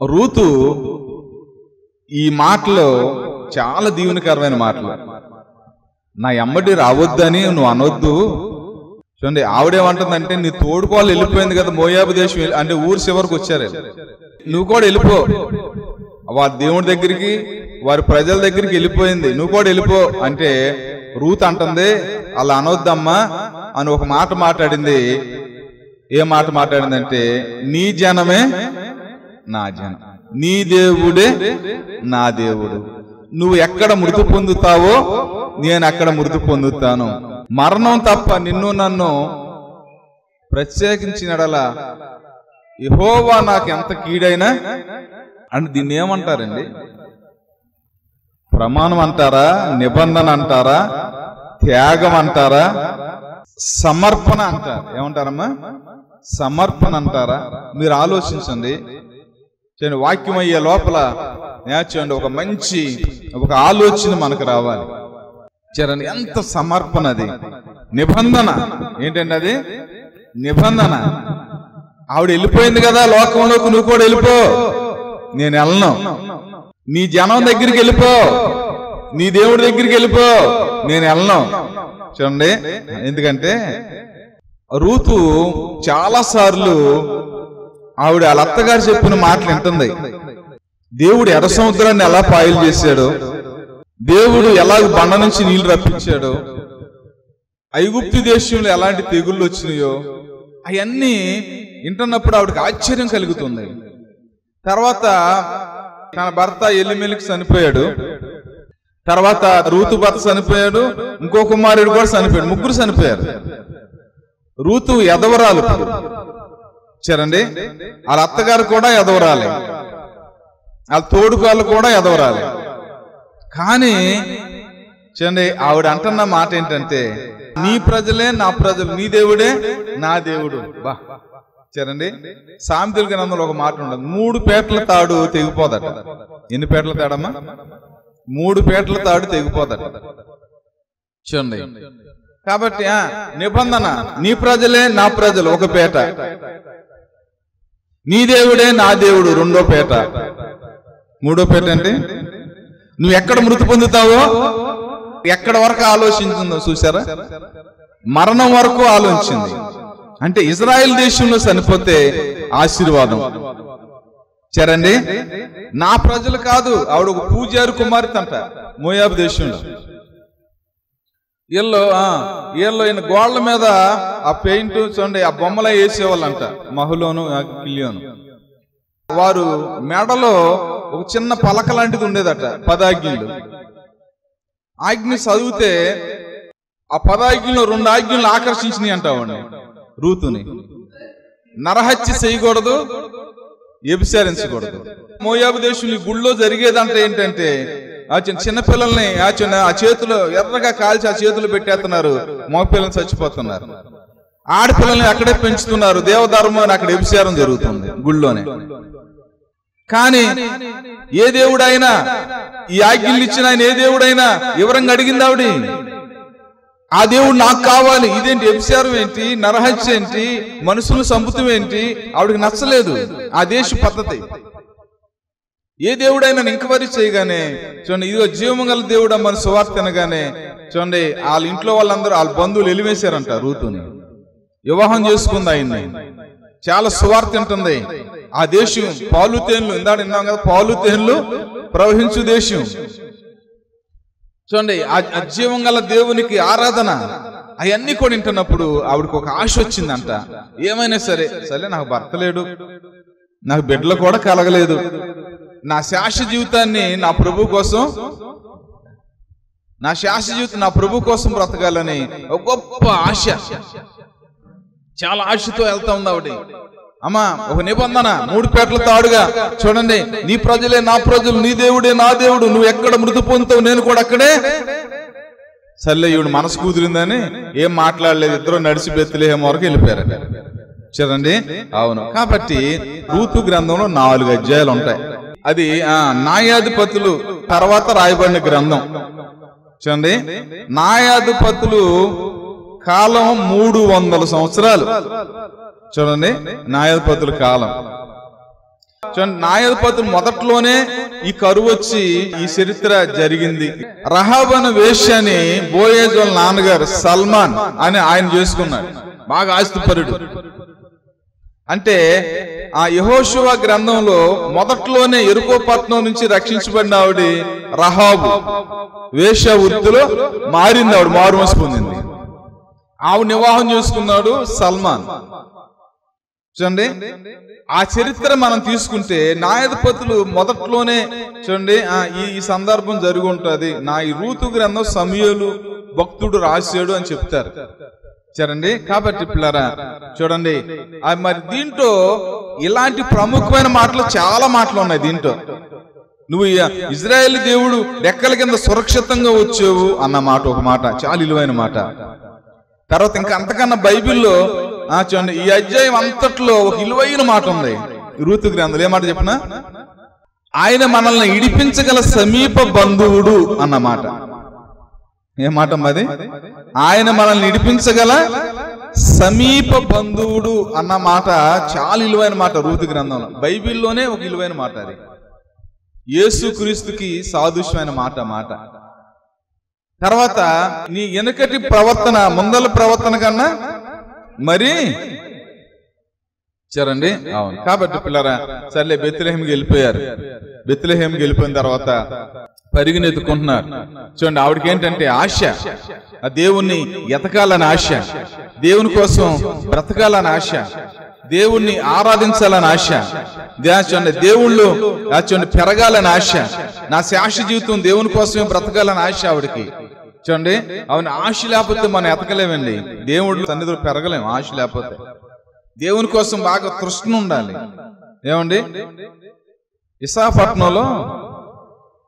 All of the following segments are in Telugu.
రూతు ఈ మాటలో చాలా దీవెనకరమైన మాటలు. నా ఎమ్మడి రావద్దని నువ్వు అనొద్దు. చూడండి, ఆవిడేమంటుందంటే నీ తోడుకోవాలి వెళ్ళిపోయింది కదా మోయాబు దేశం, అంటే ఊరు చివరికి వచ్చారు, నువ్వు కూడా వెళ్ళిపో. వారి దేవుడి దగ్గరికి వారి ప్రజల దగ్గరికి వెళ్ళిపోయింది, నువ్వు కూడా వెళ్ళిపో అంటే రూత్ అంటుంది అలా అనొద్దమ్మా అని ఒక మాట మాట్లాడింది. ఏ మాట మాట్లాడిందంటే, నీ జనమే నా జనం, నీ దేవుడే నా దేవుడు, నువ్వు ఎక్కడ మృతి పొందుతావో నేను అక్కడ మృతి పొందుతాను. మరణం తప్ప నిన్ను నన్ను ప్రత్యేకించినడలా యెహోవా నాకు ఎంత కీడైనా అంటే దీన్ని ఏమంటారండి? ప్రమాణం అంటారా, నిబంధన అంటారా, త్యాగం అంటారా, సమర్పణ అంటారా? ఏమంటారమ్మా? సమర్పణ అంటారా? మీరు ఆలోచించండి. చూడండి, వాక్యం అయ్యే లోపల చూడండి ఒక మంచి ఒక ఆలోచన మనకు రావాలి. చూడండి ఎంత సమర్పణ అది, నిబంధన ఏంటండి అది? నిబంధన. ఆవిడ వెళ్ళిపోయింది కదా లోకంలోకి, నువ్వు కూడా వెళ్ళిపో, నేను వెళ్ళను. నీ జనం దగ్గరికి వెళ్ళిపో, నీ దేవుడి దగ్గరికి వెళ్ళిపో, నేను వెళ్ళను. చూడండి, ఎందుకంటే రూతు చాలా సార్లు ఆవిడ వాళ్ళ అత్తగారు చెప్పిన మాటలు వింటుంది. దేవుడు ఎర్ర సముద్రాన్ని ఎలా పాయలు చేశాడు, దేవుడు ఎలా బండ నుంచి నీళ్లు రప్పించాడు, ఐగుప్తు దేశంలో ఎలాంటి తెగుళ్ళు వచ్చినాయో అవన్నీ వింటున్నప్పుడు ఆవిడకి ఆశ్చర్యం కలుగుతుంది. తర్వాత తన భర్త ఎలిమెలికి చనిపోయాడు, తర్వాత రూతు భర్త చనిపోయాడు, ఇంకో కుమారుడు కూడా చనిపోయాడు, ముగ్గురు చనిపోయారు. రూతు ఎదవరాలు. చూడండి, వాళ్ళ అత్తగారు కూడా ఎదవరాలే, వాళ్ళ తోడుకోళ్ళు కూడా ఎదవరాలే. కానీ చూడండి, ఆవిడ అంటున్న మాట ఏంటంటే, నీ ప్రజలే నా ప్రజలు, నీ దేవుడే నా దేవుడు. బా చూడండి, సామెతల గ్రంథంలో ఒక మాట ఉండదు, 3 పేటల తాడు తెగిపోదట. ఎన్ని పేటల తాడమ్మా? 3 పేటల తాడు తెగిపోదట. చూడండి, కాబట్టి నిబంధన, నీ ప్రజలే నా ప్రజలు ఒక పేట, నీ దేవుడే నా దేవుడు రెండో పేట, మూడో పేట అంటే నువ్వు ఎక్కడ మృతి పొందుతావో ఎక్కడ వరకు ఆలోచించిందో చూసారా? మరణం వరకు ఆలోచించింది. అంటే ఇజ్రాయెల్ దేశంలో చనిపోతే ఆశీర్వాదం. సరేండి, నా ప్రజలు కాదు, ఆవిడ ఒక పూజారి కుమార్తె అంట మోయాబు దేశంలో. వీళ్ళు ఈయన గోళ్ల మీద ఆ పెయింట్ చూడండి, ఆ బొమ్మలా వేసేవాళ్ళంట, మహులోను కిలియోను. వారు మెడలో ఒక చిన్న పలక లాంటిది ఉండేదట, 10 ఆజ్ఞలు. ఆజ్ఞ చదివితే ఆ 10 ఆజ్ఞలు 2 ఆజ్ఞలు ఆకర్షించినాయి అంటావండి రూతుని. నరహత్య చేయకూడదు, వ్యభిచారించకూడదు. మోయాబు దేశంలో గుళ్ళో జరిగేదంటే ఏంటంటే, చిన్నపిల్లల్ని ఆ చేతులు ఎర్రగా కాల్చి ఆ చేతులు పెట్టేస్తున్నారు, మగపిల్లల్ని చచ్చిపోతున్నారు. ఆడపిల్లల్ని అక్కడే పెంచుతున్నారు, దేవధర్మం అని అక్కడ వ్యభిచారం జరుగుతుంది గుళ్ళోనే. కానీ ఏ దేవుడైనా ఈ ఆజ్ఞలు ఇచ్చిన ఆయన, ఏ దేవుడైనా వివరంగా అడిగింది ఆవిడ, ఆ దేవుడు నాకు కావాలి. ఇదేంటి వ్యభిచారం ఏంటి, నరహత్య ఏంటి, మనుషులు సంపుతం ఏంటి? ఆవిడకి నచ్చలేదు ఆ దేశ పద్ధతి. ఏ దేవుడైనా ఎంక్వైరీ చేయగానే చూడండి, ఇదిగో జీవము గల దేవుడు మన సువార్త అనగానే చూడండి, వాళ్ళ ఇంట్లో వాళ్ళందరూ వాళ్ళ బంధువులు ఎలివేశారంట రూతుని. వివాహం చేసుకుంది ఆయన్ని. చాలా సువార్త ఉంటుంది ఆ దేశం. పాలు తేన్లు ఇందాక విన్నాం కదా, పాలు తేన్లు ప్రవహించు దేశం. చూడండి, ఆ జీవం గల దేవునికి ఆరాధన అవన్నీ కూడా వింటున్నప్పుడు ఆవిడకి ఒక ఆశ వచ్చిందంట. ఏమైనా సరే నాకు భర్త లేడు, నాకు బిడ్డలు కూడా కలగలేదు, నా శాశ్వత జీవితాన్ని నా ప్రభు కోసం, నా ప్రభు కోసం బ్రతకాలని ఒక గొప్ప ఆశ, చాలా ఆశతో వెళ్తా ఉంది ఆవిడ. అమ్మా, ఒక నిబంధన, 3 పేటల తాడుగా చూడండి, నీ ప్రజలే నా ప్రజలు, నీ దేవుడే నా దేవుడు, నువ్వు ఎక్కడ మృతి పొందుతావు నేను కూడా అక్కడే. సర్లే, ఈవిడ మనసు కుదిరిందని ఏం మాట్లాడలేదు, ఇద్దరు నడిచి బెత్లెహేము వరకు వెళ్ళిపోయారు. చూడండి, అవును. కాబట్టి రూతు గ్రంథంలో 4 అధ్యాయాలు ఉంటాయి. అది న్యాయాధిపతులు తర్వాత రాయబడిన గ్రంథం. చూడండి, న్యాయాధిపతులు కాలం 300 సంవత్సరాలు. చూడండి, న్యాయాధిపతుల కాలం న్యాయాధిపతులు మొదట్లోనే ఈ కరువు వచ్చి ఈ చరిత్ర జరిగింది. రహాబ్ అనే వేశ్యని బోయేజ్ వాళ్ళ నాన్నగారు సల్మాన్ అని ఆయన చేసుకున్నాడు. బాగా ఆస్తిపరుడు. అంటే ఆ యెహోషువ గ్రంథంలో మొదట్లోనే యెరికో పట్టణం నుంచి రక్షించబడిన ఆవిడ రహాబు వేశ్య వృత్తిలో మారింది. ఆవిడ మారుమనసు పొందింది. ఆవిడ వివాహం చేసుకున్నాడు సల్మాన్. చూడండి, ఆ చరిత్ర మనం తీసుకుంటే న్యాయాధిపతులు మొదట్లోనే చూడండి ఈ సందర్భం జరిగి ఉంటుంది. ఈ రూతు గ్రంథం సమూయేలు భక్తుడు రాశాడు అని చెప్తారు. చూడండి, కాబట్టి పిల్లరా చూడండి, మరి దీంట్లో ఇలాంటి ప్రముఖమైన మాటలు చాలా మాటలు ఉన్నాయి. దీంట్లో నువ్వు ఇజ్రాయేల్ దేవుడు రెక్కల కింద సురక్షితంగా వచ్చావు అన్న మాట ఒక మాట, చాలా విలువైన మాట. తర్వాత ఇంకా అంతకన్నా బైబిల్లో చూడండి, ఈ అధ్యాయం అంతట్లో ఒక విలువైన మాట ఉంది రూతు గ్రంథంలో. ఏ మాట చెప్పినా, ఆయన మనల్ని ఇడిపించగల సమీప బంధువుడు అన్న మాట. ఏ మాట అది? ఆయన మనల్ని ఇడిపించగల సమీప బంధువుడు అన్న మాట చాలా విలువైన మాట రూతు గ్రంథంలో. బైబిల్లోనే ఒక విలువైన మాట అది. యేసుక్రీస్తుకి సాదృశ్యమైన మాట. తర్వాత నీ వెనకటి ప్రవర్తన ముందల ప్రవర్తన కన్నా మరి చూడండి. అవును, కాబట్టి పిల్లరా సర్లే బెత్లెహేముకి వెళ్ళిపోయారు. బెత్లెహేముకి వెళ్ళిపోయిన తర్వాత పరిగెనెత్తుకుంటున్నారు. చూడండి, ఆవిడకి ఏంటంటే ఆశ, ఆ దేవుణ్ణి ఎతకాలని ఆశ, దేవుని కోసం బ్రతకాలని ఆశ, దేవుణ్ణి ఆరాధించాలని ఆశ, చూడండి దేవుళ్ళు చూడండి పెరగాలని ఆశ, నా శాశ్వత జీవితం దేవుని కోసమే బ్రతకాలని ఆశ ఆవిడకి. చూడండి, అవును, ఆశ లేకపోతే మనం ఎతకలేమండి. దేవుడు సన్నిధిలో పెరగలేము ఆశ లేకపోతే. దేవుని కోసం బాగా తృష్ణ ఉండాలి. ఏమండి, విశాఖపట్నంలో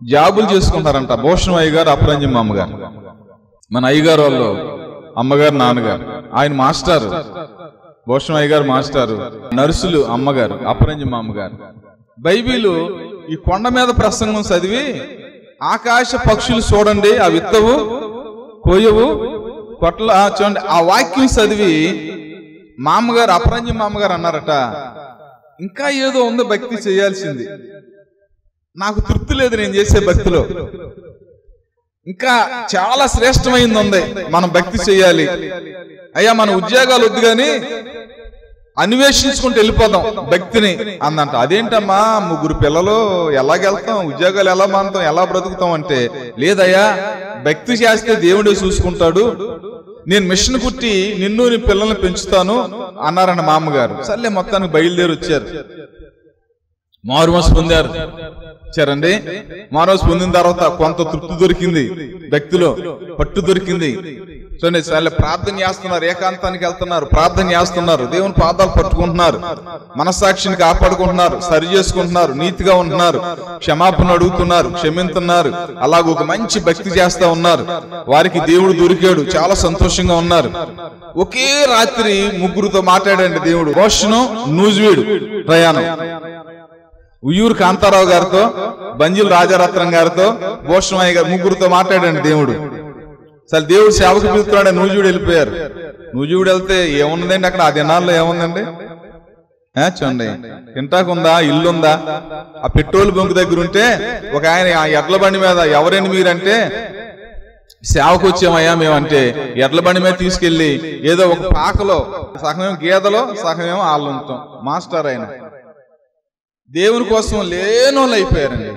జాబులు చేసుకుంటారంట భూషణం అయ్యగారు, అప్రంజం అమ్మగారు. మన అయ్యగారు వాళ్ళు అమ్మగారు నాన్నగారు, ఆయన మాస్టారు. భూషణం అయ్యగారు మాస్టారు, నర్సులు అమ్మగారు, అప్రంజం అమ్మగారు. బైబిలు ఈ కొండ మీద ప్రసంగం చదివి ఆకాశ పక్షులు చూడండి ఆ విత్తవు కోయవు కొట్ల చూడండి ఆ వాక్యం చదివి మామగారు అప్రంజం మామగారు అన్నారట, ఇంకా ఏదో ఉంది భక్తి చేయాల్సింది, నాకు తృప్తి లేదు నేను చేసే భక్తిలో, ఇంకా చాలా శ్రేష్టమైంది ఉంది, మనం భక్తి చేయాలి. అయ్యా మన ఉద్యోగాలు వద్దు కానీ అన్వేషించుకుంటూ వెళ్ళిపోదాం భక్తిని అందంట. అదేంటమ్మా 3 పిల్లలు ఎలాగెళ్తాం, ఉద్యోగాలు ఎలా మానుతాం, ఎలా బ్రతుకుతాం అంటే, లేదయ్యా భక్తి చేస్తే దేవుడే చూసుకుంటాడు, నేను మిషన్ కుట్టి నిన్ను నీ పిల్లల్ని పెంచుతాను అన్నారన్న మా అమ్మగారు. సర్లే మొత్తానికి బయలుదేరి వచ్చారు. మారుమనసు పొందారు. సరండి, మారుమనసు పొందిన తర్వాత కొంత తృప్తి దొరికింది, భక్తిలో పట్టు దొరికింది. చూడండి, సరే ప్రార్థన చేస్తున్నారు, ఏకాంతానికి వెళ్తున్నారు, ప్రార్థన చేస్తున్నారు, దేవుని పాదాలు పట్టుకుంటున్నారు, మనస్సాక్షిని కాపాడుకుంటున్నారు, సరి చేసుకుంటున్నారు, నీతిగా ఉంటున్నారు, క్షమాపణ అడుగుతున్నారు, క్షమిస్తున్నారు. అలాగ ఒక మంచి భక్తి చేస్తా ఉన్నారు. వారికి దేవుడు దొరికాడు, చాలా సంతోషంగా ఉన్నారు. ఒకే రాత్రి 3తో మాట్లాడండి దేవుడు. భూషణం నూజివీడు ప్రయాణం, ఉయ్యూరు కాంతారావు గారితో, బంజులు రాజారత్నం గారితో, భూషణమయ్య గారు 3తో మాట్లాడండి దేవుడు. అసలు దేవుడు సేవకు పిలుస్తున్నాడు. నూజివీడు వెళ్ళిపోయారు. నూజివీడు వెళ్తే ఏమున్నదండి అక్కడ? ఆ దినాల్లో ఏముందండి? చూడండి, తింటాకుందా, ఇల్లుందా? ఆ పెట్రోల్ బంక్ దగ్గర ఉంటే ఒక ఆయన ఆ ఎడ్ల బండి మీద, ఎవరండి మీరంటే, సేవకు వచ్చామయ్యా మేమంటే, ఎడ్ల బండి మీద తీసుకెళ్లి ఏదో ఒక పాకలో సగమేమో గేదలో సగమేమో ఆళ్ళు ఉంటాం. మాస్టర్ ఆయన దేవుని కోసం లేనోళ్ళు అయిపోయారండి.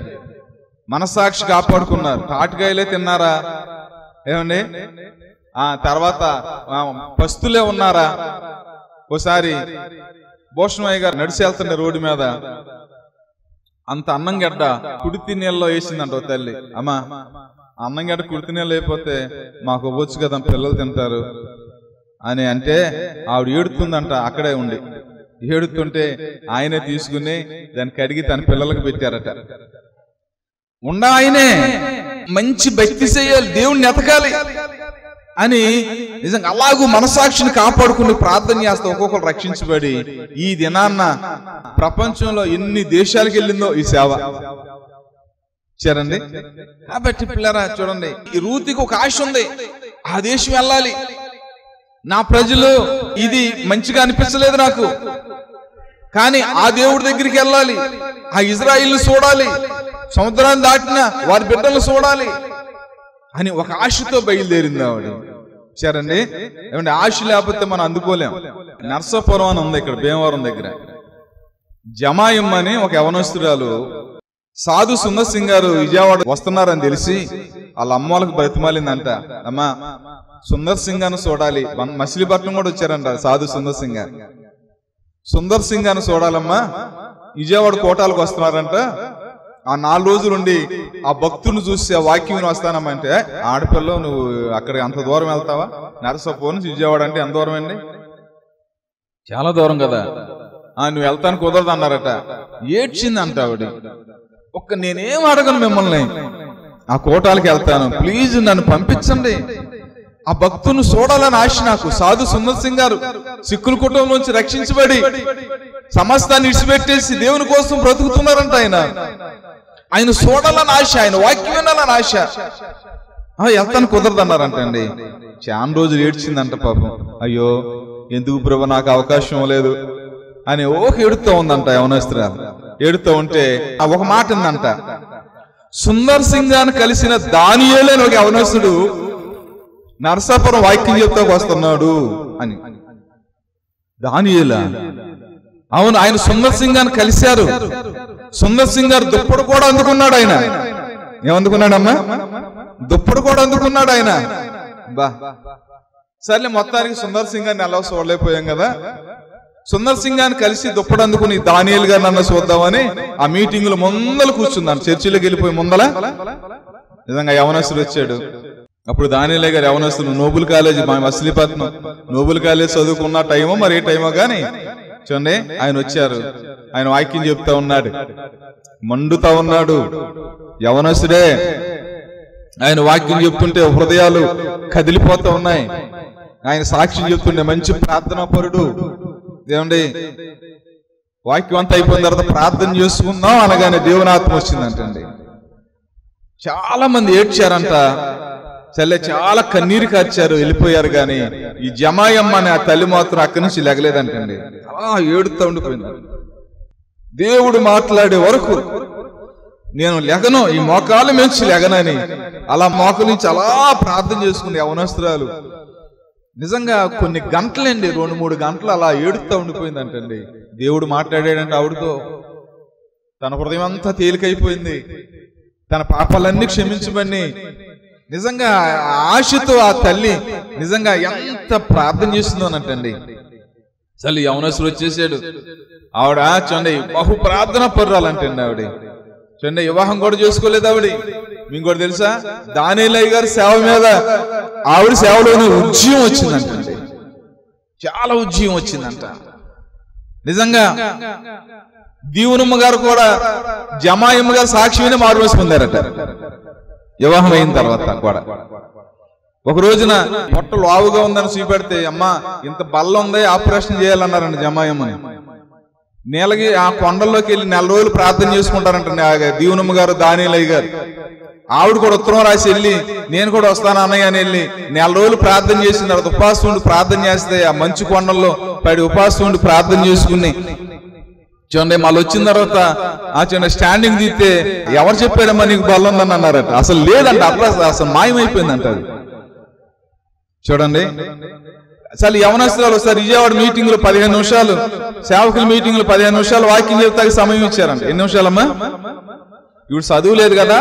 మనస్సాక్షి కాపాడుకున్నారు. తాటికాయలే తిన్నారా? ఏమండి, తర్వాత పస్తులే ఉన్నారా? ఓసారి భూషణమయ్య గారు నడిచి వెళ్తుండే రోడ్డు మీద, అంత అన్నం గడ్డ కుడితి నీళ్ళలో వేసిందంట ఓ తల్లి. అమ్మా అన్నం గడ్డ కుడితి నీళ్ళు అయిపోతే మాకు ఇవ్వచ్చు కదా, పిల్లలు తింటారు అని అంటే ఆవిడ ఏడుతుందంట. అక్కడే ఉండి ఏడుతుంటే ఆయనే తీసుకుని దాన్ని కడిగి తన పిల్లలకు పెట్టారట. ఆయనే మంచి భక్తి చేయాలి, దేవుణ్ణి ఎతకాలి అని నిజంగా అలాగూ మనసాక్షిని కాపాడుకుని ప్రార్థన చేస్తే ఒక్కొక్కరు రక్షించబడి ఈ దినాన్న ప్రపంచంలో ఎన్ని దేశాలకు వెళ్ళిందో ఈ సేవ. చూడండి, కాబట్టి పిల్లరా చూడండి, ఈ రూతికి ఒక ఆశ ఉంది, ఆ దేశం వెళ్ళాలి, నా ప్రజలు ఇది మంచిగా అనిపించలేదు నాకు, కానీ ఆ దేవుడి దగ్గరికి వెళ్ళాలి, ఆ ఇజ్రాయిల్ని చూడాలి, సముద్రాన్ని దాటిన వారి బిడ్డలను చూడాలి అని ఒక ఆశతో బయలుదేరింది ఆవిడ. సరేండి, ఏమంటే ఆశ లేకపోతే మనం అందుకోలేం. నర్సాపురం అని ఉంది ఇక్కడ భీమవరం దగ్గర. జమాయమ్మ అని ఒక యవనస్తురాలు సాధు సుందర్ సింగ్ గారు విజయవాడ వస్తున్నారని తెలిసి వాళ్ళ అమ్మ వాళ్ళకి బ్రతిమాలిందంట. అమ్మా, సుందర్ సింగ్ అని చూడాలి. మచిలీపట్నం కూడా వచ్చారంట సాధు సుందర్ సింగ్ గారు. సుందర్ సింగ్ అని చూడాలమ్మా, విజయవాడ కోటాలకు వస్తున్నారంట. ఆ 4 రోజులుండి ఆ భక్తుని చూసి ఆ వాక్యం వస్తానమ్మా అంటే, ఆడపిల్ల నువ్వు అక్కడికి అంత దూరం వెళ్తావా? నరసాపురం నుంచి విజయవాడ అంటే ఎంత దూరం అండి? చాలా దూరం కదా. నువ్వు వెళ్తాను కుదరదు అన్నారట. ఏడ్చిందంట ఆవిడ. నేనేం అడగను మిమ్మల్ని, ఆ కోటాలకు వెళ్తాను, ప్లీజ్ నన్ను పంపించండి, ఆ భక్తుని చూడాలని ఆశ నాకు. సాధు సుందర్ సింగ్ గారు సిక్కుల కుటుంబంలోంచి రక్షించబడి సమస్తాన్ని ఇడిచిపెట్టేసి దేవుని కోసం బ్రతుకుతున్నారంట. ఆయన చూడాలని ఆశ, ఆయన వాక్యం వినాలని ఆశ. వెళ్తాను కుదరదు అన్నారంటండి. చాలా రోజులు ఏడ్చిందంట పాపం. అయ్యో ఎందుకు ప్రభు నాకు అవకాశం లేదు అని ఏడుతూ ఉందంట యవనస్తురాలు. ఏడుతూ ఉంటే ఒక మాట ఉందంట, సుందర్ సింగ్ గారిని కలిసిన దానియేలు అని ఒక యవనస్తుడు నరసాపురం వాక్యం చెప్తాకు వస్తున్నాడు అని. దానియేలా? అవును, ఆయన సుందర్ సింగ్ గారిని కలిశారు. సుందర్ సింగ్ గారు దుప్పడు కూడా అందుకున్నాడు. ఆయన ఏమందుకున్నాడమ్మా? దుప్పడు కూడా అందుకున్నాడు ఆయన. బా సర్లే, మొత్తానికి సుందర్ సింగ్ గారిని ఎలా చూడలేకపోయాం కదా. సుందర్ సింగ్ గారిని కలిసి దుప్పడు అందుకుని దానియేలు గారిని అన్న చూద్దామని ఆ మీటింగ్ లో ముందలు కూర్చున్నాను. చర్చిలోకి వెళ్ళిపోయి ముందల నిజంగా యవనస్తుడు వచ్చాడు. అప్పుడు దానియేలు గారు యవనస్తుడు నోబుల్ కాలేజ్, మా మచిలీపట్నం నోబుల్ కాలేజ్ చదువుకున్న టైమో మరి ఏ టైమో గాని చూడండి, ఆయన వచ్చారు. ఆయన వాక్యం చెప్తా ఉన్నాడు, మండుతా ఉన్నాడు. యవనస్తుడే ఆయన వాక్యం చెప్తుంటే హృదయాలు కదిలిపోతా ఉన్నాయి. ఆయన సాక్ష్యం చెప్తుంటే మంచి ప్రార్థనా పరుడు. ఏమండి, వాక్యం అంతా అయిపోయిన తర్వాత ప్రార్థన చేసుకుందాం అనగానే దేవుని ఆత్మ వచ్చిందంటండి. చాలా మంది ఏడ్చారంట. చాలా కన్నీరు కార్చారు, వెళ్ళిపోయారు. కానీ ఈ జమాయమ్మ అనే ఆ తల్లి మాత్రం అక్కడి నుంచి లెగలేదంటండి. అలా ఏడుతూ ఉండిపోయింది. దేవుడు మాట్లాడే వరకు నేను లెగను, ఈ మోకాలు మించి లెగనని అలా మోకాలు నుంచి అలా ప్రార్థన చేసుకుని యవనస్తురాలు నిజంగా కొన్ని గంటలండి, 2-3 గంటలు అలా ఏడుతూ ఉండిపోయిందంటండి. దేవుడు మాట్లాడాడంటే ఆవిడతో. తన హృదయం అంతా తేలికైపోయింది. తన పాపాలన్నీ క్షమించబడి నిజంగా ఆశతో ఆ తల్లి నిజంగా ఎంత ప్రార్థన చేస్తుందోనంటండి. అసలు యవనస్తుడు వచ్చేసాడు. ఆవిడ చూడండి బహు ప్రార్థన పర్రాలంటండి. ఆవిడ చూడండి వివాహం కూడా చేసుకోలేదు ఆవిడ. మీకు కూడా తెలుసా, దానియేలు గారి సేవ మీద ఆవిడ సేవలోనే ఉద్యమం వచ్చిందంటండి. చాలా ఉద్యమం వచ్చిందంట. నిజంగా దీవునమ్మ గారు కూడా జమాయమ్మ గారు సాక్షిగానే మారువేసి పొందారట వివాహం అయిన తర్వాత కూడా. ఒక రోజున పొట్ట లావుగా ఉందని చూపెడితే, అమ్మా ఇంత బల్ల ఉంది, ఆపరేషన్ చేయాలన్నారండి జమాయమ్మని. నీలకి ఆ కొండల్లోకి వెళ్ళి 4 రోజులు ప్రార్థన చేసుకుంటారంటండి దీవునమ్మ గారు దానియేలు గారు. ఆవిడ కూడా ఉత్తరం రాసి వెళ్ళి నేను కూడా వస్తాను అన్నయ్య అని వెళ్ళి 4 రోజులు ప్రార్థన చేసిన తర్వాత ఉపవాసం ఉండి ప్రార్థన చేస్తే ఆ మంచు కొండల్లో పడి ఉపవాసం ఉండి ప్రార్థన చేసుకుని చూడండి మళ్ళీ వచ్చిన తర్వాత ఆ చిన్న స్టాండింగ్ తీస్తే ఎవరు చెప్పాడమ్మా నీకు బలం ఉందని అన్నారట. అసలు లేదంట, అసలు మాయమైపోయిందంట అది. చూడండి అసలు యవనస్తురాలు ఒకసారి విజయవాడ మీటింగ్ లో 15 నిమిషాలు, సేవకుల మీటింగ్ లో 15 నిమిషాలు వాక్యం చెప్తాకి సమయం ఇచ్చారంట. ఎన్ని నిమిషాలమ్మా? ఈవిడ చదువు లేదు కదా,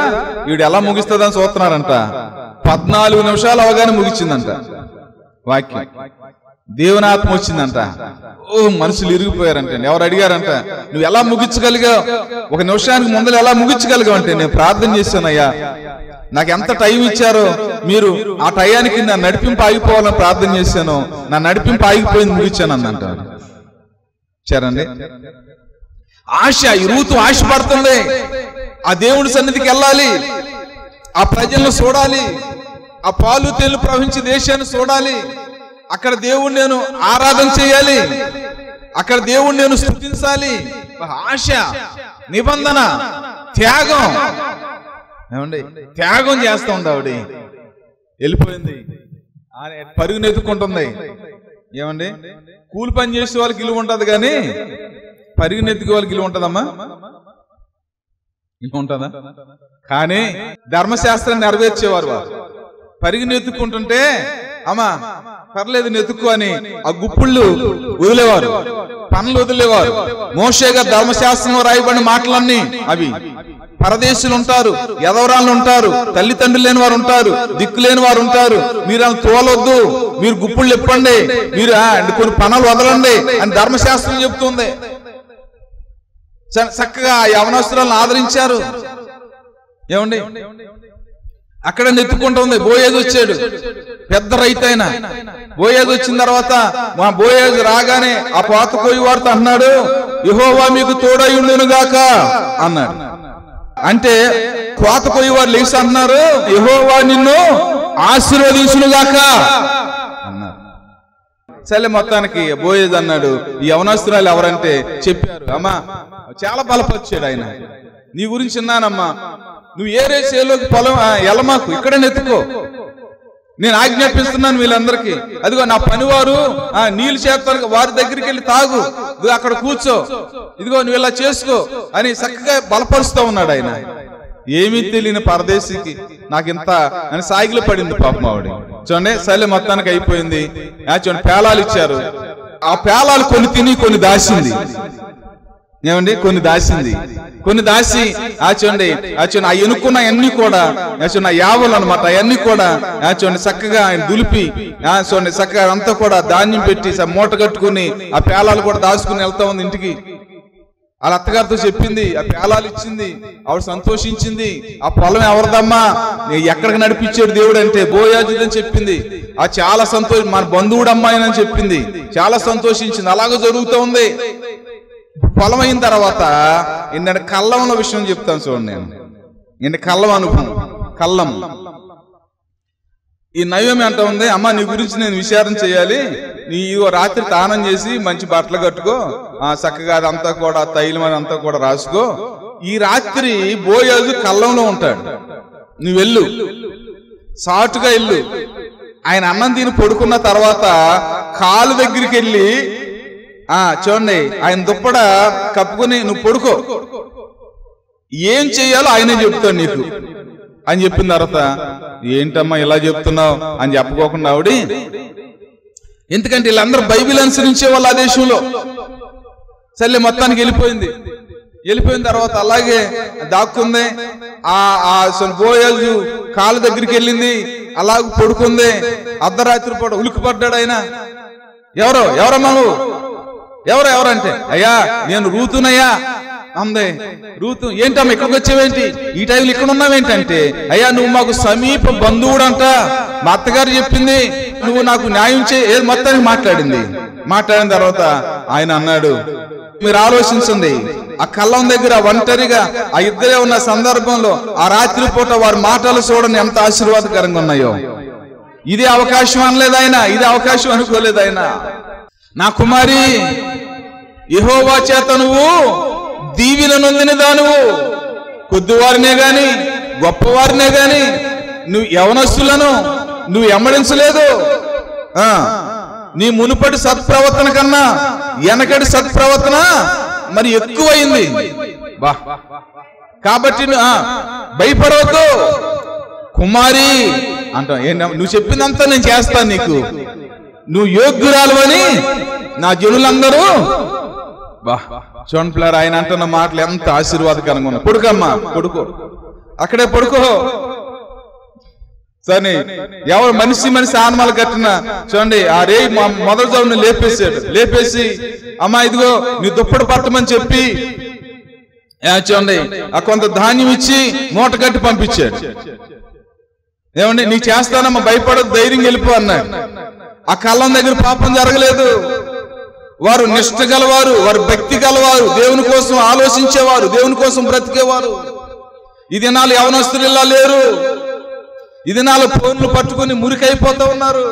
ఈవిడ ఎలా ముగిస్తుందని చూస్తున్నారంట. 14 నిమిషాలు అవగానే ముగిచ్చిందంట వాక్యం. దేవుని ఆత్మ వచ్చిందంట. మనుషులు ఇరిగిపోయారంటే. ఎవరు అడిగారంట, నువ్వు ఎలా ముగించగలిగావు, 1 నిమిషానికి ముందర ఎలా ముగించగలిగావు అంటే, నేను ప్రార్థన చేశానయ్యా, నాకు ఎంత టైం ఇచ్చారో మీరు ఆ టయానికి నా నడిపింపు ఆగిపోవాలని ప్రార్థన చేశాను, నా నడిపింపు ఆగిపోయింది, ముగించాను అందంట. సరేండి, ఆశ ఈ రూతు ఆశపడుతుంది. ఆ దేవుడి సన్నిధికి వెళ్ళాలి, ఆ ప్రజలను చూడాలి, ఆ పాలు తేలు ప్రవహించే దేశాన్ని చూడాలి, అక్కడ దేవుణ్ణి నేను ఆరాధన చేయాలి, అక్కడ దేవుణ్ణి నేను స్తుతించాలి. ఆశ, నిబంధన, త్యాగం. ఏమండి, త్యాగం చేస్తా ఉంది ఆవిడ. వెళ్ళిపోయింది, పరుగునెత్తుకుంటుంది. ఏమండి, కూలి పని చేసే వాళ్ళకి ఇల్లు ఉంటది కానీ పరిగెత్తుకు వాళ్ళకి ఇల్లు ఉంటుందమ్మా? ఇల్లు ఉంటుందా? కానీ ధర్మశాస్త్రాన్ని నెరవేర్చేవారు వారు. పరిగెత్తుకుంటుంటే అమ్మా పర్లేదు నెతుక్కు అని ఆ గుప్పుళ్ళు వదిలేవారు, పనులు వదిలేవారు. మోషే గారు ధర్మశాస్త్రంలో రాయబడిన మాటలన్నీ అవి. పరదేశులు ఉంటారు, ఎదవరాళ్ళు ఉంటారు, తల్లిదండ్రులు లేని వారు ఉంటారు, దిక్కు లేని వారు ఉంటారు. మీరు అలా తోలొద్దు, మీరు గుప్పుళ్ళు ఇప్పండి, మీరు కొన్ని పనులు వదలండి అని ధర్మశాస్త్రం చెప్తుంది. చక్కగా యవనస్తులను ఆదరించారు. ఏమండి అక్కడ నెత్తుకుంటుంది. బోయేజ్ వచ్చాడు, పెద్ద రైతు అయినా. బోయేజ్ వచ్చిన తర్వాత మా బోయేజ్ రాగానే ఆ పోత కోయి వారితో అన్నాడు, యెహోవా మీకు తోడయుండును గాక అన్నాడు. అంటే కోత కోయి వారు లేచి అన్నారు, యెహోవా నిన్ను ఆశీర్వదించును గాక అన్నారు. సరే మొత్తానికి బోయేజ్ అన్నాడు, ఈ యవనస్తురాలు ఎవరంటే చెప్పారు. అమ్మా చాలా బలపరిచాడు ఆయన. నీ గురించి విన్నానమ్మా, నువ్వు ఏ రేసేలోకి పొలం ఎలమాకు, ఇక్కడ నెత్తుకో, నేను ఆజ్ఞాపిస్తున్నాను వీళ్ళందరికీ. అదిగో నా పనివారు నీళ్ళు చేస్తాను, వారి దగ్గరికి వెళ్ళి తాగు, ఇదిగో అక్కడ కూర్చో, ఇదిగో నువ్వు ఇలా చేసుకో అని చక్కగా బలపరుస్తూ ఉన్నాడు ఆయన. ఏమీ తెలియని పరదేశీకి నాకు ఇంత అని సాగిలు పడింది పాపం ఆవిడ. చూడండి సరే మొత్తానికి అయిపోయింది. చూడండి పేలాలు ఇచ్చారు. ఆ పేలాలు కొన్ని తిని కొన్ని దాసింది. ఏమండి కొన్ని దాసింది, కొన్ని దాసి చూడండి ఆ ఎనుకున్న అన్ని కూడా చూడండి యావలు అనమాట, అవన్నీ కూడా చూడండి చక్కగా ఆయన దులిపి చూడండి చక్కగా అంతా కూడా ధాన్యం పెట్టి మూట కట్టుకుని ఆ పేలాలు కూడా దాచుకుని వెళ్తా ఉంది ఇంటికి. వాళ్ళ అత్తగారితో చెప్పింది, ఆ పేలాలు ఇచ్చింది, ఆవిడ సంతోషించింది. ఆ పొలం ఎవరిదమ్మా, ఎక్కడికి నడిపించాడు దేవుడు అంటే బోయాజుదని చెప్పింది. ఆ చాలా సంతోషం, మన బంధువుడు అమ్మాయినని చెప్పింది. చాలా సంతోషించింది. అలాగే జరుగుతూ ఉంది. పొలం అయిన తర్వాత ఏంటంటే కళ్ళంలో విషయం చెప్తాను చూడండి. నేను కళ్ళం అనుకున్నాను. కళ్ళం ఈ నవ్యం అంట ఉంది, అమ్మ నీ గురించి నేను విచారణ చేయాలి, నీ రాత్రి తానం చేసి మంచి బట్టలు కట్టుకో, చక్కగా అదంతా కూడా తైలం అదంతా కూడా రాసుకో. ఈ రాత్రి బోయాజు కళ్ళంలో ఉంటాడు, నువ్వు వెళ్ళు, సాటుగా వెళ్ళు. ఆయన అన్నం తిని పడుకున్న తర్వాత కాలు దగ్గరికి వెళ్ళి చూడండి ఆయన దుప్పడ కప్పుకొని నువ్వు పడుకో, ఏం చెయ్యాలో ఆయనే చెప్తాడు నీకు అని చెప్పిన తర్వాత ఏంటమ్మా ఇలా చెప్తున్నావు అని చెప్పుకోకుండా ఆవిడ, ఎందుకంటే వీళ్ళందరూ బైబిల్ అనుసరించే వాళ్ళు ఆ దేశంలో. సర్లే మొత్తానికి వెళ్ళిపోయింది. వెళ్ళిపోయిన తర్వాత అలాగే దాక్కుంది. బోయాజు కాళ్ళ దగ్గరికి వెళ్ళింది, అలాగ పడుకుంది. అర్ధరాత్రి పూట ఉలికి పడ్డాడు ఆయన. ఎవరమ్మా నువ్వు, ఎవరంటే అయ్యా నేను రూతునయ్యా అందే. రూతు ఏంటమ్మా ఇక్కడికి వచ్చావేంటి, ఈ టైంలో ఇక్కడ ఉన్నావేంటంటే, అయ్యా నువ్వు మాకు సమీప బంధువుడంట, మా అత్తగారు చెప్పింది, నువ్వు నాకు న్యాయం ఏది మొత్తానికి మాట్లాడిన తర్వాత ఆయన అన్నాడు, మీరు ఆలోచించండి, ఆ కళ్ళం దగ్గర ఒంటరిగా ఆ ఇద్దరే ఉన్న సందర్భంలో ఆ రాత్రి పూట వారి మాటలు చూడండి ఎంత ఆశీర్వాదకరంగా ఉన్నాయో. ఇదే అవకాశం అనలేదు ఆయన, ఇదే అవకాశం అనుకోలేదు ఆయన. నా కుమారి యెహోవా చేత నువ్వు దీవెన నొందిన దానువు, కొద్దివారినే గాని గొప్పవారినే గాని నువ్వు యవనస్తులను నువ్వు ఎమ్మడించలేదు. నీ మునుపటి సత్ప్రవర్తన కన్నా వెనకటి సత్ప్రవర్తన మరి ఎక్కువైంది. కాబట్టి భయపడవద్దు కుమారి అంటా. నువ్వు చెప్పిందంతా నేను చేస్తాను, నీకు నువ్వు యోగ్యురాలు అని నా జనులందరూ. చూడండి పిల్లలు, ఆయన అంటున్న మాటలు ఎంత ఆశీర్వాదకరంగా ఉన్నాయి. పడుకమ్మా పడుకో, అక్కడే పడుకో. సరే ఎవరు మనిషి ఆనమాలు కట్టిన చూడండి ఆ రే మొదటి జామున లేపేసి అమ్మా ఇదిగో నీ దుప్పటి పట్టమని చెప్పి చూడండి ఆ కొంత ధాన్యం ఇచ్చి మూట కట్టి పంపించాడు. ఏమండి నీ చేస్తానమ్మా, భయపడదు, ధైర్యం వెళ్ళిపో అన్నాడు. ఆ కళ్ళం దగ్గర పాపం జరగలేదు. వారు నిష్ఠ గలవారు, వారు భక్తి గలవారు, దేవుని కోసం ఆలోచించేవారు, దేవుని కోసం బ్రతికేవారు. ఈ దినాలు యవనస్తులు ఇలా లేరు. ఈ దినాలు ఫోన్లు పట్టుకుని మురికైపోతూ ఉన్నారు.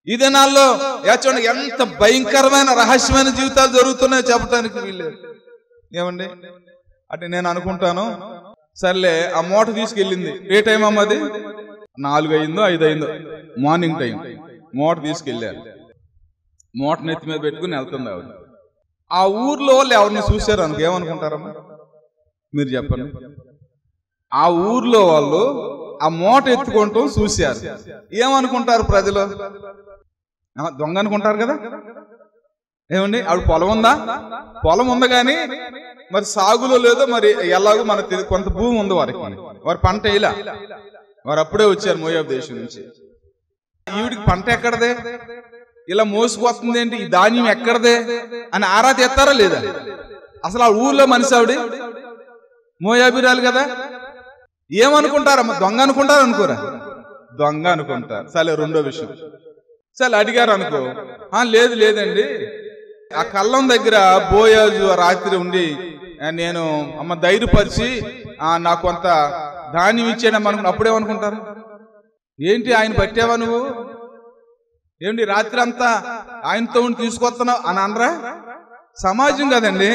ఈ దినాల్లో చూడండి ఎంత భయంకరమైన రహస్యమైన జీవితాలు జరుగుతున్నాయో చెప్పడానికి వీల్లేదు. ఏమండి అంటే నేను అనుకుంటాను, సర్లే ఆ మూట తీసుకెళ్ళింది. ఏ టైం అమ్మది 4 అయిందో 5 అయిందో మార్నింగ్ టైం. మూట తీసుకెళ్ళారు, మూట నెత్తి మీద పెట్టుకుని వెళ్తుంది ఆవిడ. ఆ ఊర్లో వాళ్ళు ఎవరిని చూశారు అనుకో ఏమనుకుంటారమ్మా మీరు చెప్పండి. ఆ ఊర్లో వాళ్ళు ఆ మూట ఎత్తుకుంటాం చూశారు, ఏమనుకుంటారు ప్రజలు? దొంగ అనుకుంటారు కదా. ఏమండి ఆవిడ పొలం ఉందా? పొలం ఉంది కానీ మరి సాగులో లేదో మరి ఎలాగో మనకు కొంత భూమి ఉంది వారికి, వారి పంట ఇలా వారు అప్పుడే వచ్చారు మోయాబు దేశం నుంచి. ఈవిడికి పంట ఎక్కడదే, ఇలా మోసుకొస్తుంది ఏంటి, ఈ ధాన్యం ఎక్కడదే అని ఆరా తీస్తారా లేదా? అసలు ఆ ఊర్లో మనిషి ఆవిడ మోయాబీరాలు కదా. ఏమనుకుంటారమ్మా? దొంగ అనుకుంటారు అనుకోరా? దొంగ అనుకుంటారు. సరే రెండో విషయం, సరే అడిగారు అనుకో, లేదు లేదండి ఆ కళ్ళం దగ్గర బోయాజు రాత్రి ఉండి నేను అమ్మ ధైర్యపరిచి నాకు కొంత ధాన్యం ఇచ్చాడమ్మ అనుకున్నా. అప్పుడేమనుకుంటారు? ఏంటి ఆయన పట్టావా నువ్వు, ఏంటి రాత్రి అంతా ఆయనతో ఉండి తీసుకొస్తున్నావు అని అనరా? సమాజం కదండి.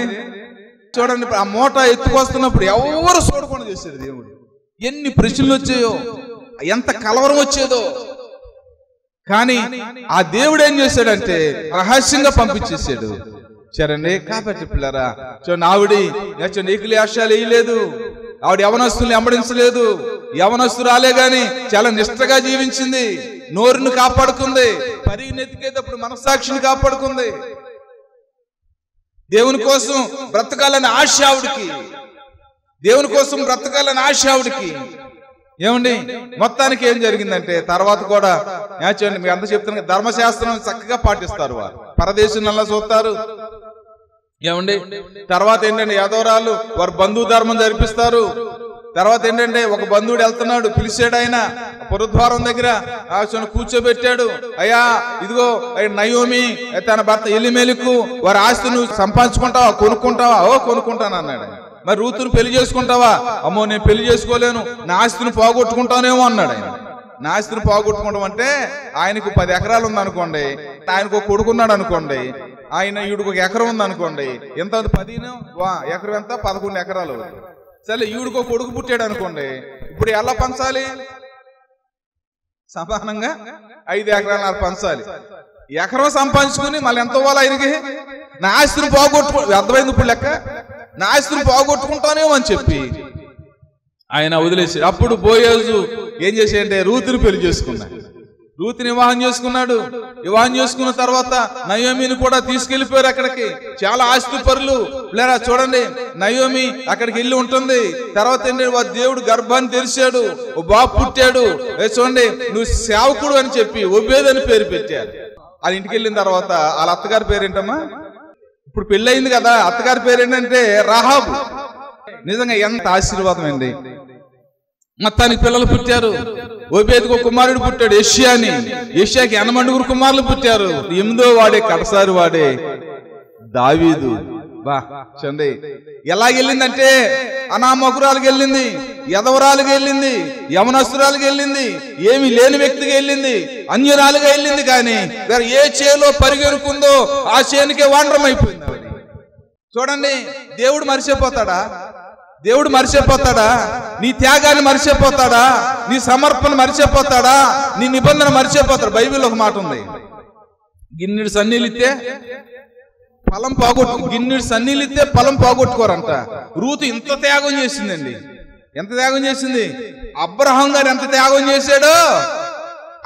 చూడండి ఆ మూట ఎత్తుకొస్తున్నప్పుడు ఎవరు చూడకుండా చేశాడు దేవుడు. ఎన్ని ప్రశ్నలు వచ్చాయో, ఎంత కలవరం వచ్చేదో, కానీ ఆ దేవుడు ఏం చేశాడంటే రహస్యంగా పంపించేసాడు. సరేండి కాబట్టి పిల్లరా చూడండి, ఆవిడి నీకులు వేషాలు వేయలేదు, ఆవిడ యవనస్తుల్ని వెంబడించలేదు, యవనస్తురాలే గాని చాలా నిష్ఠగా జీవించింది, నోరును కాపాడుకుంది, పరిగెత్తికేటప్పుడు మనస్సాక్షిని కాపాడుకుంది, దేవుని కోసం బ్రతకాలని ఆశ ఆవిడికి, దేవుని కోసం బ్రతకాలని ఆశ ఆవిడికి. ఏమండి మొత్తానికి ఏం జరిగిందంటే తర్వాత కూడా చూడండి, మీకు అంత చెప్తున్నా, ధర్మశాస్త్రం చక్కగా పాటిస్తారు వారు, పరదేశంలో చూస్తారు. ఏమండి తర్వాత ఏంటంటే యాదవరాలు వారు బంధువు ధర్మం జరిపిస్తారు. తర్వాత ఏంటంటే ఒక బంధువుడు వెళ్తున్నాడు, పిలిచాడు, ఆయన పురద్వారం దగ్గర కూర్చోబెట్టాడు. అయ్యా ఇదిగో నయోమి తన భర్త ఎలిమెలకు వారి ఆస్తి నువ్వు సంపాదించుకుంటావా, కొనుక్కుంటావా? కొనుక్కుంటాను అన్నాడు. మరి రూతును పెళ్లి చేసుకుంటావా? అమ్మో నేను పెళ్లి చేసుకోలేను, నా ఆస్తిని పోగొట్టుకుంటానేమో అన్నాడు. ఆయన నా ఆస్తిని పోగొట్టుకుంటాం అంటే ఆయనకు 10 ఎకరాలు ఉందనుకోండి, ఆయనకు ఒక కొడుకున్నాడు అనుకోండి, ఆయన ఈవిడికి 1 ఎకరం ఉంది అనుకోండి, ఎంత 10 ఎకరం ఎంత 11 ఎకరాలు. సరే ఈవిడికి ఒక కొడుకు పుట్టాడు అనుకోండి, ఇప్పుడు ఎలా పంచాలి? సమానంగా 5 ఎకరాలు పంచాలి. ఎకరం సంపాదించుకుని మళ్ళీ ఎంత ఇవ్వాలి ఆయనకి? నా ఆస్తిని అర్థమైంది ఇప్పుడు లెక్క, నా ఆస్తిని పోగొట్టుకుంటానేమో అని చెప్పి ఆయన వదిలేసి, అప్పుడు బోయాజు ఏం చేశాడంటే రూతుని పెళ్లి చేసుకున్నాడు. రూతుని వివాహం చేసుకున్నాడు. వివాహం చేసుకున్న తర్వాత నయోమిని కూడా తీసుకెళ్లిపోయారు అక్కడికి. చాలా ఆస్తి పరులు లేరా చూడండి, నయోమి అక్కడికి వెళ్ళి ఉంటుంది. తర్వాత ఏంటంటే దేవుడు గర్భాన్ని తెరిచాడు, ఓ బాబు పుట్టాడు. చూడండి నువ్వు సేవకుడు అని చెప్పి ఒబేద్ అని పేరు పెట్టారు. వాళ్ళ ఇంటికి వెళ్ళిన తర్వాత వాళ్ళ అత్తగారి పేరేంటమ్మా? ఇప్పుడు పెళ్లి అయింది కదా, అత్తగారి పేరేంటంటే రాహాబు. నిజంగా ఎంత ఆశీర్వాదం అండి. మొత్తానికి పిల్లలు పుట్టారు. ఓబేదుకు ఒక కుమారుడు పుట్టాడు యెషయా అని. యెషయాకి 8 కుమారులు పుట్టారు. 8వ వాడే కడసారి వాడే దావీదు. చూడండి ఎలాగెళ్ళిందంటే అనామకురాలకు వెళ్ళింది, యదవరాలుగా వెళ్ళింది, యవనస్తురాలుగా వెళ్ళింది, ఏమి లేని వ్యక్తిగా వెళ్ళింది, అన్యురాలుగా వెళ్ళింది. కానీ ఏ చేలో పరిగెరుకుందో ఆ చేనుకే వాండ్రం అయిపోయింది. చూడండి దేవుడు మరిచిపోతాడా? దేవుడు మరిచిపోతాడా? నీ త్యాగాన్ని మరిచిపోతాడా? నీ సమర్పణ మరిచిపోతాడా? నీ నిబంధన మరిచిపోతాడు. బైబిల్లో ఒక మాట ఉంది, గిన్నెడు సన్నీళ్ళితే ఫలం గిన్నెడు సన్నీళ్ళితే ఫలం పోగొట్టుకోరంట. రూతు ఇంత త్యాగం చేసిందండి. ఎంత త్యాగం చేసింది? అబ్రహాం గారు ఎంత త్యాగం చేశాడో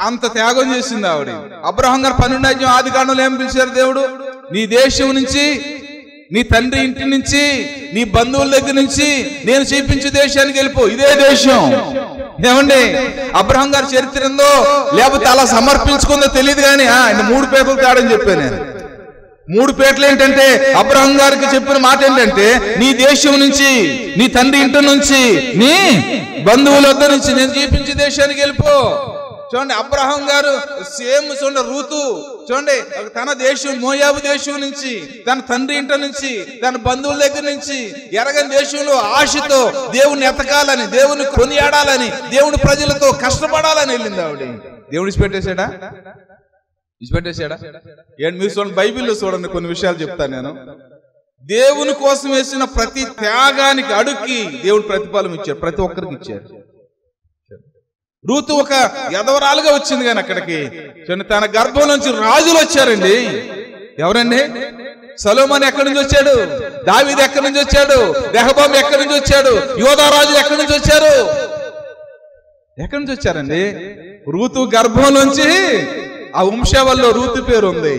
అంత త్యాగం చేసింది ఆవిడ. అబ్రహాం గారు 12వ ఆదికాండంలో ఏం పిలిచారు దేవుడు? నీ దేశం నుంచి, నీ తండ్రి ఇంటి నుంచి, నీ బంధువుల దగ్గర నుంచి నేను చూపించే దేశానికి వెళ్ళిపో. ఇదే దేశం. ఏమండి అబ్రహాం గారి చరిత్ర ఉందో లేకపోతే అలా సమర్పించుకుందో తెలియదు కానీ ఆయన 3 పేటలు తేడని చెప్పాను నేను. 3 పేటలు ఏంటంటే అబ్రహాం గారికి చెప్పిన మాట ఏంటంటే నీ దేశం నుంచి, నీ తండ్రి ఇంటి నుంచి, నీ బంధువుల వద్ద నుంచి నేను చూపించే దేశానికి వెళ్ళిపో. చూడండి అబ్రహాం గారు సేమ్ చూడండి, రూతు చూడండి తన దేశం మోయాబు దేశం నుంచి, తన తండ్రి ఇంటి నుంచి, తన బంధువుల దగ్గర నుంచి ఎరగని దేశంలో ఆశతో దేవుని ఎతకాలని, దేవుని కొనియాడాలని, దేవుని ప్రజలతో కష్టపడాలని వెళ్ళింది ఆవిడ. దేవుడు ఇచ్చిపెట్టేశాడా? ఇచ్చిపెట్టేశాడా? ఏంటి మీరు చూడండి, బైబిల్లో చూడండి కొన్ని విషయాలు చెప్తాను నేను. దేవుని కోసం వేసిన ప్రతి త్యాగానికి అడుక్కి దేవుడు ప్రతిఫలం ఇచ్చాడు, ప్రతి ఒక్కరికి ఇచ్చారు. రూతు ఒక యదవరాలుగా వచ్చింది కానీ అక్కడికి తన గర్భం నుంచి రాజులు వచ్చారండి. ఎవరండి? సొలొమోను ఎక్కడి నుంచి వచ్చాడు? దావీదు ఎక్కడి నుంచి వచ్చాడు? రెహబాము ఎక్కడి నుంచి వచ్చాడు? యోధారాజులు ఎక్కడి నుంచి వచ్చారు? ఎక్కడి నుంచి వచ్చారండి? రూతు గర్భంలోంచి ఆ వంశావల్లో రూతు పేరు ఉంది,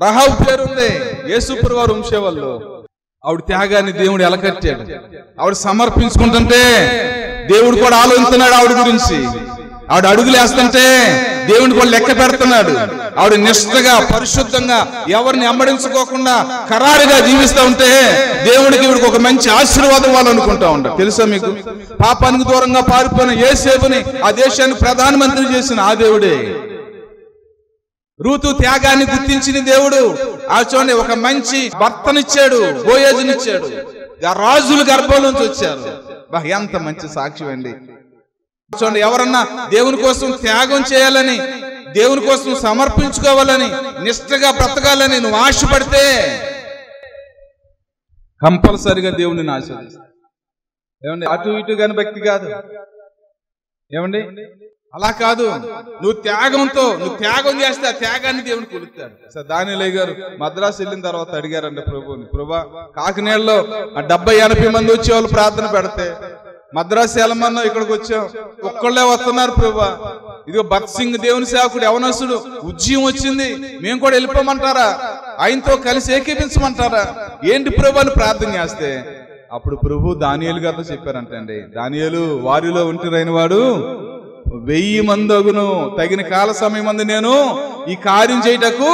రహాబు పేరు ఉంది, యేసుప్రభు వారి వంశావల్లో. ఆవిడ త్యాగాన్ని దేవుడు ఎలా కట్టాడు? ఆవిడ సమర్పించుకుంటుంటే దేవుడు కూడా ఆలోచిస్తున్నాడు ఆవిడ గురించి. ఆవిడ అడుగులు వేస్తుంటే దేవుడిని కూడా లెక్క పెడుతున్నాడు. ఆవిడ నిష్ఠగా పరిశుద్ధంగా ఎవరిని అమ్మడించుకోకుండా ఖరారుగా జీవిస్తూ ఉంటే దేవుడికి ఇవిడికి ఒక మంచి ఆశీర్వాదం వాళ్ళు అనుకుంటా ఉంటారు. తెలుసా మీకు? పాపానికి దూరంగా పారిపోయిన యేసేపుని ఆ దేశానికి ప్రధానమంత్రి చేసిన ఆ దేవుడే. రూతు త్యాగాన్ని గుర్తించిన దేవుడు. ఆ చూడండి, ఒక మంచి భర్తనిచ్చాడు, బోయేజునిచ్చాడు. రాజుల గర్భం నుంచి వచ్చారు. ఎంత మంచి సాక్ష్యం అండి. చూడండి, ఎవరన్నా దేవుని కోసం త్యాగం చేయాలని, దేవుని కోసం సమర్పించుకోవాలని, నిష్ఠగా బ్రతకాలని నువ్వు ఆశపడితే కంపల్సరిగా దేవుని ఆశీర్వదిస్తాడు. ఏమండి? అటు ఇటు కాని భక్తి కాదు. ఏమండి? అలా కాదు. నువ్వు త్యాగం చేస్తే ఆ త్యాగాన్ని దేవుని కొలుస్తాడు. సార్ దానిలే గారు మద్రాసు వెళ్ళిన తర్వాత అడిగారండి ప్రభుని, ప్రభా కాకినాడలో 70-80 మంది వచ్చేవాళ్ళు ప్రార్థన పెడితే మద్రాసు వెళ్ళమన్నా ఇక్కడికి వచ్చాం, ఒక్కళ్ళే వస్తున్నారు ప్రభా. ఇదిగో భక్త్ సింగ్ దేవుని సేవకుడు యవనస్తుడు ఉద్యమం వచ్చింది, మేము కూడా వెళ్ళిపోమంటారా? ఆయనతో కలిసి ఏకీపించమంటారా? ఏంటి ప్రభు అని ప్రార్థన చేస్తే అప్పుడు ప్రభు దానియేలు గారితో చెప్పారంటండి, దానియేలు వారిలో ఒంటరైన వాడు 1000 మంది అగును, తగిన కాల సమయం మంది నేను ఈ కార్యం చేయటకు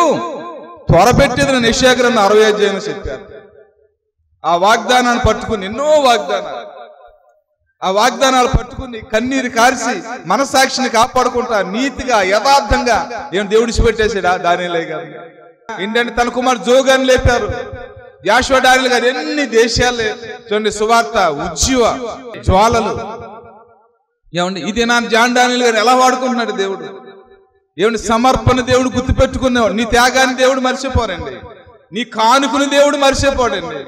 త్వరపెట్టేది నేను యెషయా గ్రంథం 60వ అధ్యాయంలో చెప్పారు. ఆ వాగ్దానాన్ని పట్టుకుని ఎన్నో వాగ్దానాలు పట్టుకుని కన్నీరు కార్చి మనసాక్షిని కాపాడుకుంటా నీతిగా యథార్థంగా ఏం దేవుడిసి పెట్టేసాడా? దానియేలు గారు ఏంటంటే తన కుమారు జోగాన్ని లేపారు. యాషువ డానియేలు గారు ఎన్ని దేశాలే చూడండి సువార్త ఉజ్జీవ జ్వాలలు. ఏమండి? ఇది నా జాన్ డానియేలు గారు ఎలా వాడుకుంటున్నాడు దేవుడు. ఏమండి? సమర్పణ దేవుడు గుర్తుపెట్టుకునేవాడు. నీ త్యాగాన్ని దేవుడు మర్చిపోరండి, నీ కానుకను దేవుడు మర్చిపోడండి,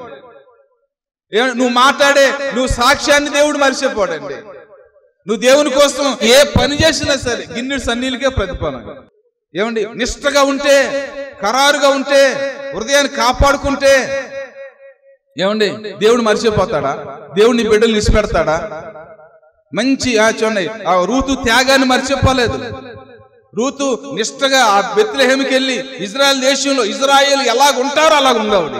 నువ్వు సాక్ష్యాన్ని దేవుడు మర్చిపోడండి. నువ్వు దేవుని కోసం ఏ పని చేసినా సరే గిన్నెడు సన్నీలకే ప్రతిఫలం. ఏమండి? నిష్ఠగా ఉంటే, ఖరారుగా ఉంటే, హృదయాన్ని కాపాడుకుంటే ఏమండి దేవుడు మర్చిపోతాడా? దేవుడు నీ బిడ్డలు నిలిచిపెడతాడా? మంచి చూడండి, ఆ రూతు త్యాగాన్ని మర్చిపోలేదు. రూతు నిష్ఠగా ఆ బెత్లెహేముకి వెళ్ళి ఇజ్రాయెల్ దేశంలో ఇజ్రాయేల్ ఎలాగుంటారో అలాగ ఉందావిడ.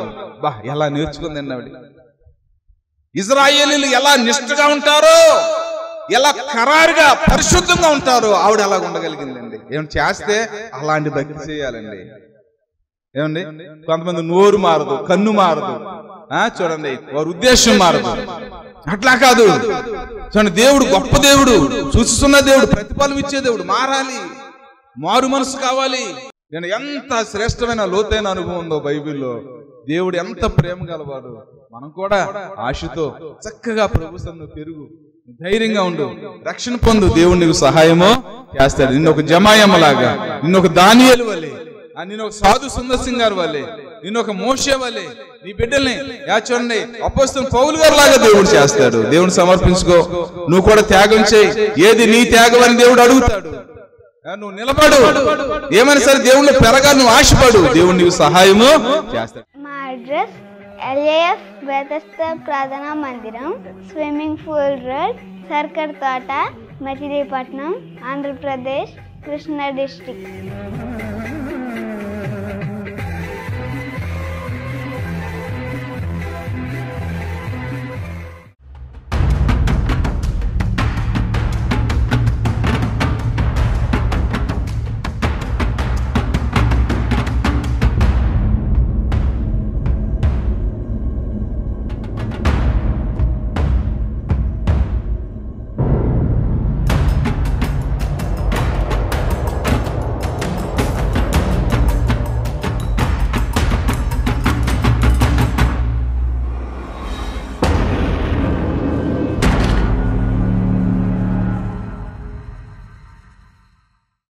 ఎలా నేర్చుకుందండి ఆవిడ. ఇజ్రాయేలీలు ఎలా నిష్ఠగా ఉంటారో, ఎలా ఖరారుగా పరిశుద్ధంగా ఉంటారో ఆవిడ అలాగ ఉండగలిగిందండి. ఏమంటే చేస్తే అలాంటి భక్తి చేయాలండి. ఏమండి? కొంతమంది నోరు మారదు, కన్ను మారదు, చూడండి వారి ఉద్దేశం మారదు. అట్లా కాదు. చూడండి, దేవుడు గొప్ప దేవుడు, చూస్తున్న దేవుడు, ప్రతిఫలం ఇచ్చే దేవుడు. మారాలి, మారు మనసు కావాలి. నేను ఎంత శ్రేష్టమైన లోతైన అనుభవం ఉందో బైబిల్లో. దేవుడు ఎంత ప్రేమ గలవాడు. మనం కూడా ఆశతో చక్కగా ప్రభు సన్నిధిలో పెరుగు, ధైర్యంగా ఉండు, రక్షణ పొందు. దేవుడు నీకు సహాయమో చేస్తాడు. నిన్ను ఒక జమాయమ్మలాగా, నిన్ను ఒక దానియేలు వలె, నిన్ను ఒక సాధు సుందర్ సింగ్ గారు వలె, నిన్ను ఒక మోషే వలె, నీ బిడ్డల్ని చూడండి అపోస్తలుడైన పౌలు గారు లాగా దేవుడు చేస్తాడు. దేవుని సమర్పించుకో, నువ్వు కూడా త్యాగం చేయి. ఏది నీ త్యాగం అని దేవుడు అడుగుతాడు. నువ్వు నిలబడు, ఏమైనా సరే దేవుళ్ళు పెరగా నువ్వు ఆశపడు, దేవుడు నీకు సహాయము చేస్తాడు. మా అడ్రస్ LAF బెతెస్దా ప్రార్థనా మందిరం, స్విమ్మింగ్ పూల్ రోడ్, సర్కర్ తోట, మచిలీపట్నం, ఆంధ్రప్రదేశ్, కృష్ణా డిస్ట్రిక్ట్.